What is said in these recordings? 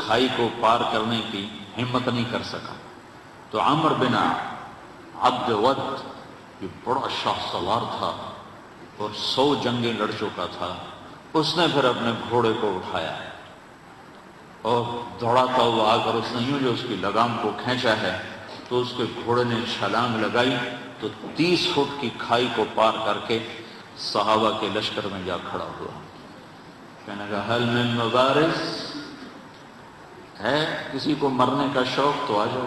کھائی کو پار کرنے کی ہمت نہیں کر سکا۔ تو عمر بن عبد ود یہ بڑا شاہ سوار تھا اور 100 جنگیں لڑ چکا تھا، اس نے پھر اپنے گھوڑے کو اٹھایا اور دوڑاتا ہوا آ کر اس نے یوں جو اس کی لگام کو کھینچا ہے تو اس کے گھوڑے نے چھلانگ لگائی تو 30 فٹ کی کھائی کو پار کر کے صحابہ کے لشکر میں جا کھڑا ہوا۔ کہنے لگا حل من مبارز، ہے کسی کو مرنے کا شوق تو آ جاؤ۔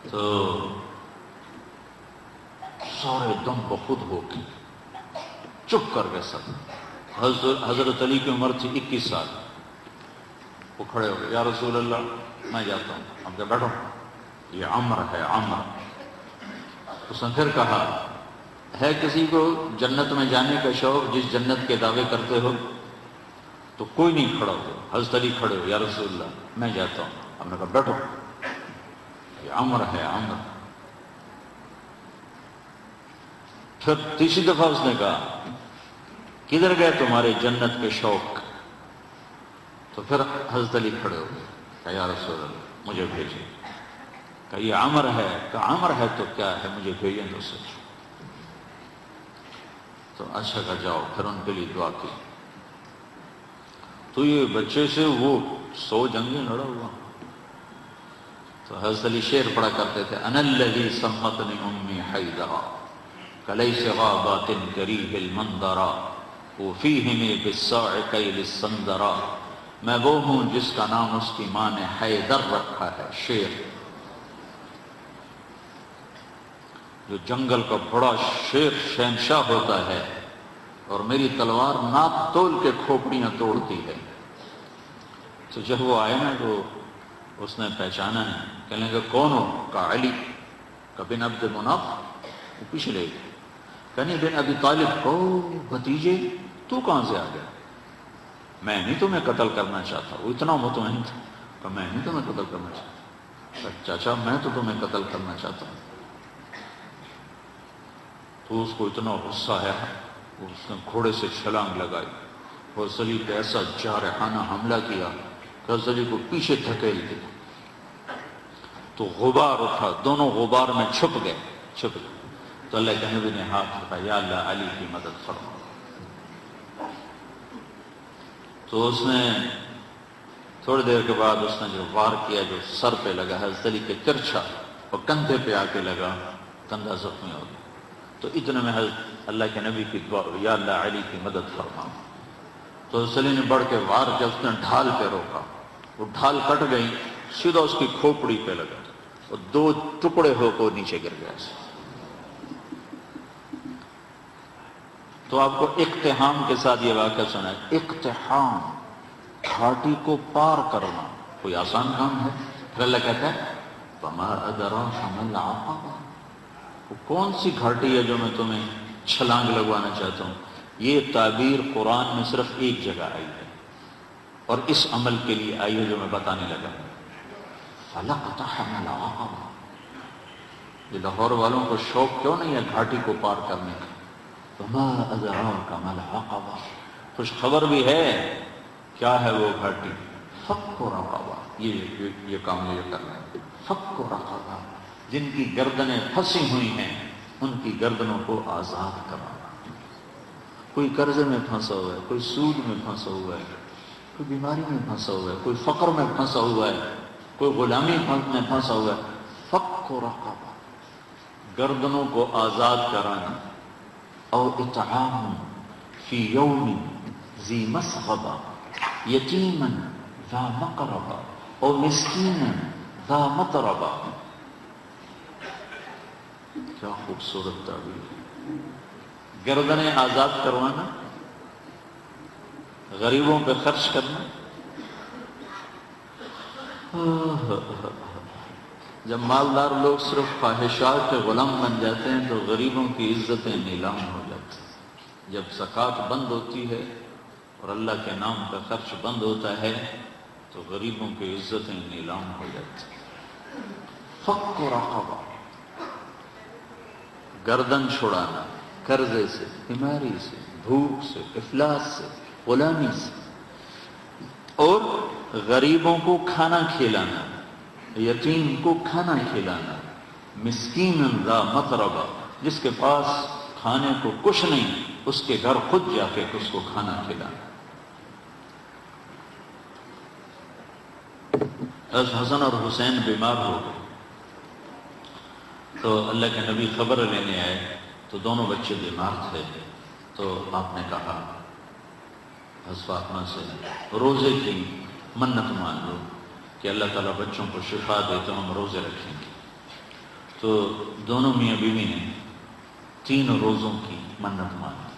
تو سارے دم بخود ہو کے چپ کر گئے سب۔ حضرت علی کی عمر تھی 21 سال، وہ کھڑے ہو گئے، یا رسول اللہ میں جاتا ہوں۔ ہم کہا بیٹھو، یہ عمر ہے عمر۔ اس نے پھر کہا ہے کسی کو جنت میں جانے کا شوق جس جنت کے دعوے کرتے ہو؟ تو کوئی نہیں کھڑا ہو۔ حضرت علی کھڑے ہو، یا رسول اللہ میں جاتا ہوں۔ ہم نے کہا بیٹھو، یہ عمر ہے عمر۔ پھر تیسری دفعہ اس نے کہا کدھر گئے تمہارے جنت کے شوق؟ تو پھر حضرت علی کھڑے ہو گئے، کہا یا رسول اللہ مجھے بھیجیں۔ کہا یہ عمر ہے۔ کہا عمر ہے تو کیا ہے، مجھے بھیجیں تو سچ۔ تو اچھا کہا جاؤ، پھر ان کے لیے دعا کی۔ تو یہ بچے سے وہ 100 جنگیں لڑا ہوا۔ تو حضرت علی شعر پڑھا کرتے تھے، انا الذی سمتنی امی حیدرا کلیس غابات کریہ المنظرا وفیہم بالصاع کیل السندرا۔ میں وہ ہوں جس کا نام اس کی ماں نے حیدر رکھا ہے۔ شیر جو جنگل کا بڑا شیر شہنشاہ ہوتا ہے اور میری تلوار ناپ تول کے کھوپڑیاں توڑتی ہے۔ تو جب وہ آئے نا تو اس نے پہچانا نہیں، کہنے لگا کون ہو؟ کہا علی۔ کہا بن عبد مناف؟ وہ پیچھے لے گئے، کہنے بن ابی طالب۔ او بھتیجے تو کہاں سے آ گیا؟ میں نہیں تمہیں قتل کرنا چاہتا۔ وہ اتنا مطمئن تھا، کہ میں نہیں تمہیں قتل کرنا چاہتا۔ چاچا میں تو تمہیں قتل کرنا چاہتا ہوں۔ تو اس کو اتنا غصہ ہے، اس نے گھوڑے سے چھلانگ لگائی اور علی پہ ایسا جارحانہ حملہ کیا کہ علی کو پیچھے دھکیل دیا۔ تو غبار اٹھا، دونوں غبار میں چھپ گئے۔ تو اللہ کے نبی نے ہاتھ اٹھایا، یا اللہ علی کی مدد فرما۔ تو اس نے تھوڑی دیر کے بعد اس نے جو وار کیا جو سر پہ لگا حضرت علی کے ترچھا اور کندھے پہ آ کے لگا، کندھا زخمی ہو گیا۔ تو اتنے میں حضرت اللہ کے نبی کی دعا، یا اللہ علی کی مدد فرما۔ تو حضرت علی نے بڑھ کے وار کیا، اس نے ڈھال پہ روکا، وہ ڈھال کٹ گئی، سیدھا اس کی کھوپڑی پہ لگا اور 2 ٹکڑے ہو کو نیچے گر گیا۔ تو آپ کو اقتحام کے ساتھ یہ واقعہ سنا ہے۔ اقتحام، گھاٹی کو پار کرنا کوئی آسان کام ہے؟ پھر اللہ کہتا ہے وما ادراک ما العقبہ، وہ کون سی گھاٹی ہے جو میں تمہیں چھلانگ لگوانا چاہتا ہوں؟ یہ تعبیر قرآن میں صرف ایک جگہ آئی ہے اور اس عمل کے لیے آئی ہے جو میں بتانے لگا۔ فلقتحم العقبہ، یہ لاہور والوں کو شوق کیوں نہیں ہے گھاٹی کو پار کرنے کا؟ وما ادراک ما العقبہ، خوش خبر بھی ہے، کیا ہے وہ گھاٹی؟ فک رقبہ، یہ کام یہ کرنا ہے۔ فک رقبہ، جن کی گردنیں پھنسی ہوئی ہیں ان کی گردنوں کو آزاد کرانا۔ کوئی قرضے میں پھنسا ہوا ہے، کوئی سود میں پھنسا ہوا ہے، کوئی بیماری میں پھنسا ہوا ہے، کوئی فقر میں پھنسا ہوا ہے، کوئی غلامی میں پھنسا ہوا ہے۔ فک رقبہ، گردنوں کو آزاد کرانا۔ او اطعام فی یوم ذی مسغبہ یتیما ذا مقربہ او مسکینا ذا متربہ۔ کیا خوبصورت تعبیر! گردنیں آزاد کروانا، غریبوں پہ خرچ کرنا۔ جب مالدار لوگ صرف خواہشات کے غلام بن جاتے ہیں تو غریبوں کی عزتیں نیلام ہو جاتی ہیں۔ جب زکوٰۃ بند ہوتی ہے اور اللہ کے نام کا خرچ بند ہوتا ہے تو غریبوں کی عزتیں نیلام ہو جاتی ہیں۔ فک رقبہ، گردن چھڑانا، قرضے سے، بیماری سے، بھوک سے، افلاس سے، غلامی سے۔ غریبوں کو کھانا کھلانا، یتیم کو کھانا کھلانا، مسکین ذا متربہ، جس کے پاس کھانے کو کچھ نہیں اس کے گھر خود جا کے اس کو کھانا کھلانا۔ حسن اور حسین بیمار ہو گئے تو اللہ کے نبی خبر لینے آئے تو دونوں بچے بیمار تھے، تو آپ نے کہا حضرت فاطمہ سے روزے کی منت مان لو کہ اللہ تعالیٰ بچوں کو شفا دے تو ہم روزے رکھیں گے۔ تو دونوں میاں بیوی نے 3 روزوں کی منت مانی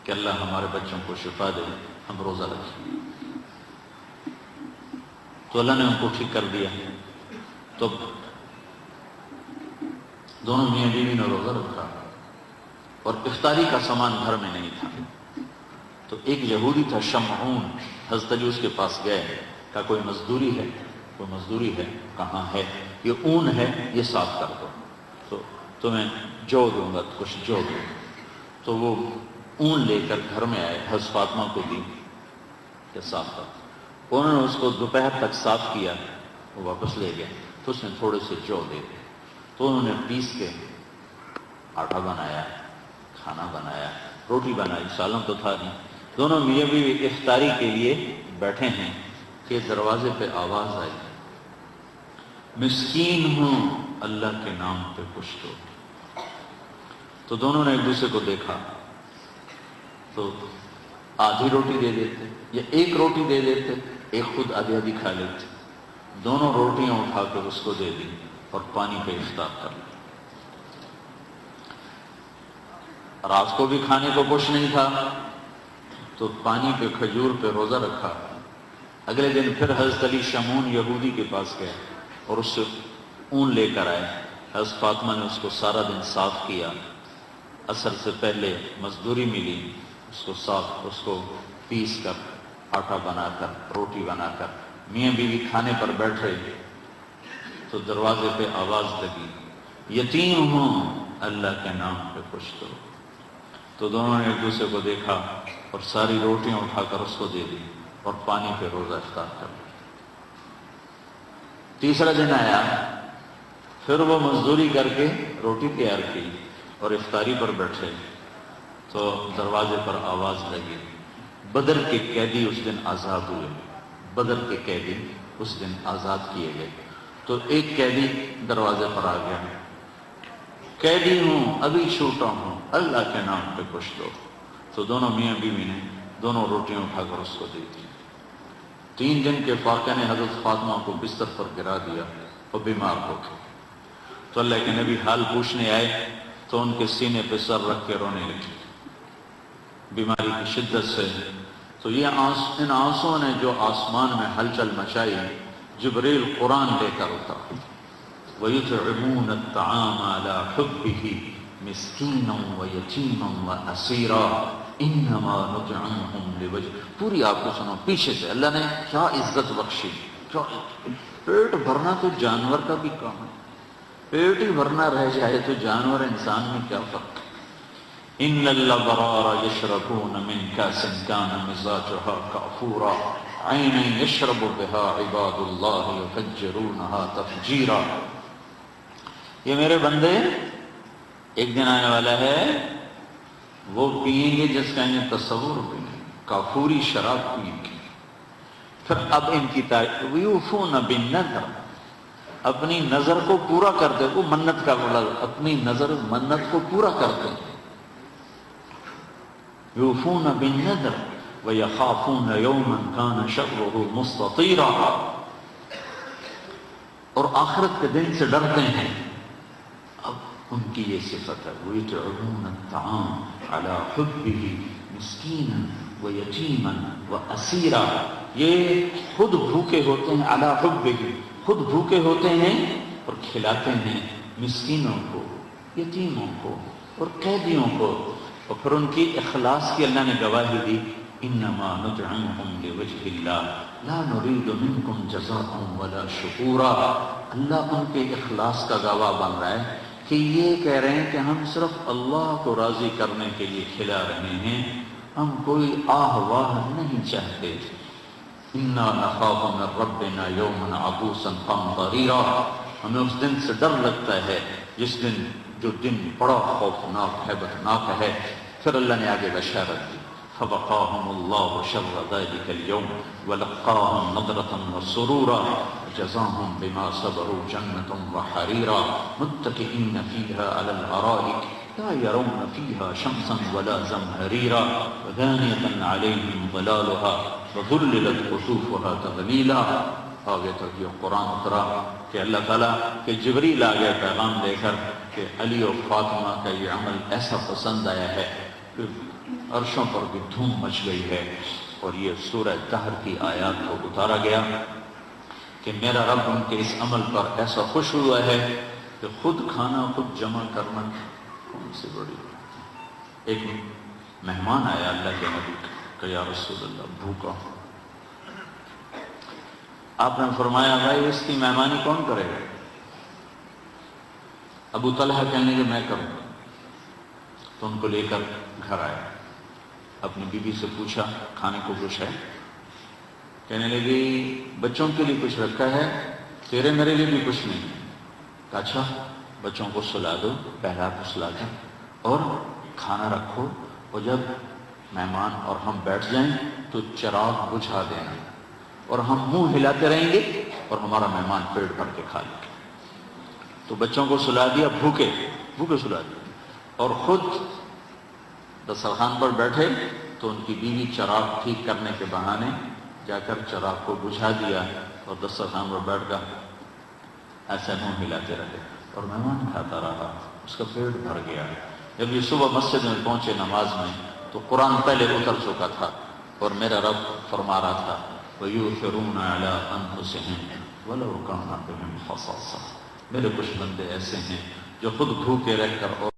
کہ اللہ ہمارے بچوں کو شفا دے، ہم روزہ رکھیں گے۔ تو اللہ نے ان کو ٹھیک کر دیا۔ تو دونوں میاں بیوی نے روزہ رکھا اور افطاری کا سامان گھر میں نہیں تھا۔ تو ایک یہودی تھا شمعون، حضرت علی اس کے پاس گئے، کہا کوئی مزدوری ہے؟ کوئی مزدوری ہے؟ کہاں ہے؟ یہ اون ہے، یہ صاف کر دو تو تمہیں جو دوں گا، کچھ جو دوں گا۔ تو وہ اون لے کر گھر میں آئے، حضرت فاطمہ کو دی کہ صاف کر دو۔ انہوں نے اس کو دوپہر تک صاف کیا، وہ واپس لے گئے تو اس نے تھوڑے سے جو دے دیے۔ تو انہوں نے پیس کے آٹا بنایا، کھانا بنایا، روٹی بنائی، سالن تو تھا نہیں۔ دونوں میاں بیوی افطاری کے لیے بیٹھے ہیں کہ دروازے پہ آواز آئی، مسکین ہوں اللہ کے نام پہ کچھ دو۔ تو دونوں نے ایک دوسرے کو دیکھا تو آدھی روٹی دے دیتے یا ایک روٹی دے دیتے، ایک خود آدھی آدھی کھا لیتے۔ دونوں روٹیاں اٹھا کر اس کو دے دی اور پانی پہ افطار کر لیا۔ رات کو بھی کھانے کو کچھ نہیں تھا تو پانی پہ کھجور پہ روزہ رکھا۔ اگلے دن پھر حضرت علی شمعون یہودی کے پاس گئے اور اس سے اون لے کر آئے۔ حضرت فاطمہ نے اس کو سارا دن صاف کیا، عصر سے پہلے مزدوری ملی، اس کو صاف، اس کو پیس کر آٹا بنا کر روٹی بنا کر میاں بیوی کھانے پر بیٹھ رہے تو دروازے پہ آواز لگی، یتیم ہوں اللہ کے نام پہ کچھ دو۔ تو دونوں نے ایک دوسرے کو دیکھا اور ساری روٹیاں اٹھا کر اس کو دے دی اور پانی پہ روزہ افطار کر لیا۔ تیسرا دن آیا، پھر وہ مزدوری کر کے روٹی تیار کی اور افطاری پر بیٹھے تو دروازے پر آواز لگی، بدر کے قیدی اس دن آزاد ہوئے، بدر کے قیدی اس دن آزاد کیے گئے۔ تو ایک قیدی دروازے پر آ گیا، قیدی ہوں، ابھی چھوٹا ہوں، اللہ کے نام پہ کچھ دو۔ تو دونوں میاں بیوی نے دونوں روٹیاں اٹھا کر اس کو دے دی۔ 3 دن کے فاقے نے حضرت فاطمہ کو بستر پر گرا دیا اور بیمار ہو گئے۔ تو اللہ کے نبی حال پوچھنے آئے تو ان کے سینے پہ سر رکھ کے رونے لگے بیماری کی شدت سے۔ تو یہ ان آنسوں نے جو آسمان میں ہلچل مچائی، جبریل قرآن لے کر اترا، وَيُطْعِمُونَ الطَّعَامَ عَلَى حُبِّهِ مِسْكِينًا وَيَتِيمًا وَأَسِيرًا إِنَّمَا نُطْعِمُهُمْ لِوَجْهِ۔ پوری آپ کو سنو پیچھے سے، اللہ نے کیا عزت بخشی، کیا پیٹ بھرنا تو جانور کا بھی کام ہے، پیٹ ہی بھرنا رہ جائے تو جانور انسان میں کیا فرق ہے۔ إِنَّ الْأَبْرَارَ يَشْرَبُونَ مِنْ كَأْسٍ كَانَ مِزَاجُهَا كَافُورًا عَيْنًا يَشْرَبُ بِهَا عِبَادُ اللَّهِ يُفَجِّرُونَهَا تَفْجِيرًا۔ یہ میرے بندے ایک دن آنے والا ہے، وہ پئیں گے جس کا انہیں تصور بھی نہیں، کافوری شراب پئیں گے۔ پھر اب ان کی وَيُوفُونَ بِالنَّذْرِ، اپنی نظر کو پورا کرتے، وہ منت کا بولا، اپنی نظر منت کو پورا کرتے ہیں۔ یوفون بالنذر ویخافون یوما کان شرہ مستطیرا، اور آخرت کے دن سے ڈرتے ہیں۔ اب ان کی یہ صفت ہے، وَيُطْعِمُونَ الطَّعَامَ عَلَى حُبِّهِ مِسْكِينًا وَيَتِيمًا وَأَسِيرًا، یہ خود بھوکے ہوتے ہیں، عَلَى حُبِّهِ، خود بھوکے ہوتے ہیں اور کھلاتے ہیں مسکینوں کو، یتیموں کو اور قیدیوں کو۔ اور پھر ان کی اخلاص کی اللہ نے گواہی دی، انما نطعمهم لوجه الله لا نريد منكم جزاء ولا شکورا۔ اللہ ان کے اخلاص کا گواہ بن رہا ہے کہ یہ کہہ رہے ہیں کہ ہم صرف اللہ کو راضی کرنے کے لیے کھلا رہے ہیں، ہم کوئی آہ واہ نہیں چاہتے۔ انا نخاف من ربنا یوما عبوسا قمطریرا، ہمیں اس دن سے ڈر لگتا ہے جس دن، جو دن بڑا خوفناک ہیبتناک ہے۔ پھر اللہ نے آگے بشارت دی، فوقاهم الله شر ذلك اليوم ولقاهم نضرة وسرورا وجزاهم بما صبروا جنة وحريرا متكئين فيها على الأرائك لا يرون فيها شمسا ولا زمهريرا ودانية عليهم ظلالها وذللت قطوفها تذليلا۔ آگے تک یہ قرآن اترا کہ اللہ تعالیٰ کہ جبریل آگے پیغام دے کر کہ علی و فاطمہ کا یہ عمل ایسا پسند آیا ہے کہ عرشوں پر بھی دھوم مچ گئی ہے، اور یہ سورہ دہر کی آیات کو اتارا گیا کہ میرا رب ان کے اس عمل پر ایسا خوش ہوا ہے کہ خود کھانا خود جمع کرنا کون سی بڑی بات۔ ایک مہمان آیا اللہ کے نبی کہ یا رسول اللہ بھوکا ہوں۔ آپ نے فرمایا بھائی اس کی مہمانی کون کرے گا؟ ابو طلحہ کہنے لگے میں کروں گا، تو ان کو لے کر گھر آیا، اپنی بیوی سے پوچھا کھانے کو کچھ ہے؟ کہنے لگی بچوں کے لیے کچھ رکھا ہے، تیرے میرے لیے بھی کچھ نہیں۔ کہا اچھا بچوں کو سلا دو، بہلا کو سلا دو اور کھانا رکھو، اور جب مہمان اور ہم بیٹھ جائیں تو چراغ بجھا دینا، اور ہم منہ ہلاتے رہیں گے اور ہمارا مہمان پیٹ بھر کے کھا لے گا۔ تو بچوں کو سلا دیا، بھوکے بھوکے سلا دیا، اور خود دسترخوان پر بیٹھے تو ان کی بیوی چراغ ٹھیک کرنے کے بہانے جا کر چراغ کو بجھا دیا اور دسترخوان پر بیٹھ کر ایسے منہ ہلاتے رہے، اور مہمان کھاتا رہا، اس کا پیٹ بھر گیا۔ جب یہ صبح مسجد میں پہنچے نماز میں تو قرآن پہلے اتر چکا تھا، اور میرا رب فرما رہا تھا وَيُؤْثِرُونَ عَلَىٰ أَنفُسِهِمْ وَلَوْ كَانَ بِهِمْ خَصَاصَةٌ۔ میرے کچھ بندے ایسے ہیں جو خود بھوکے رہ کر اور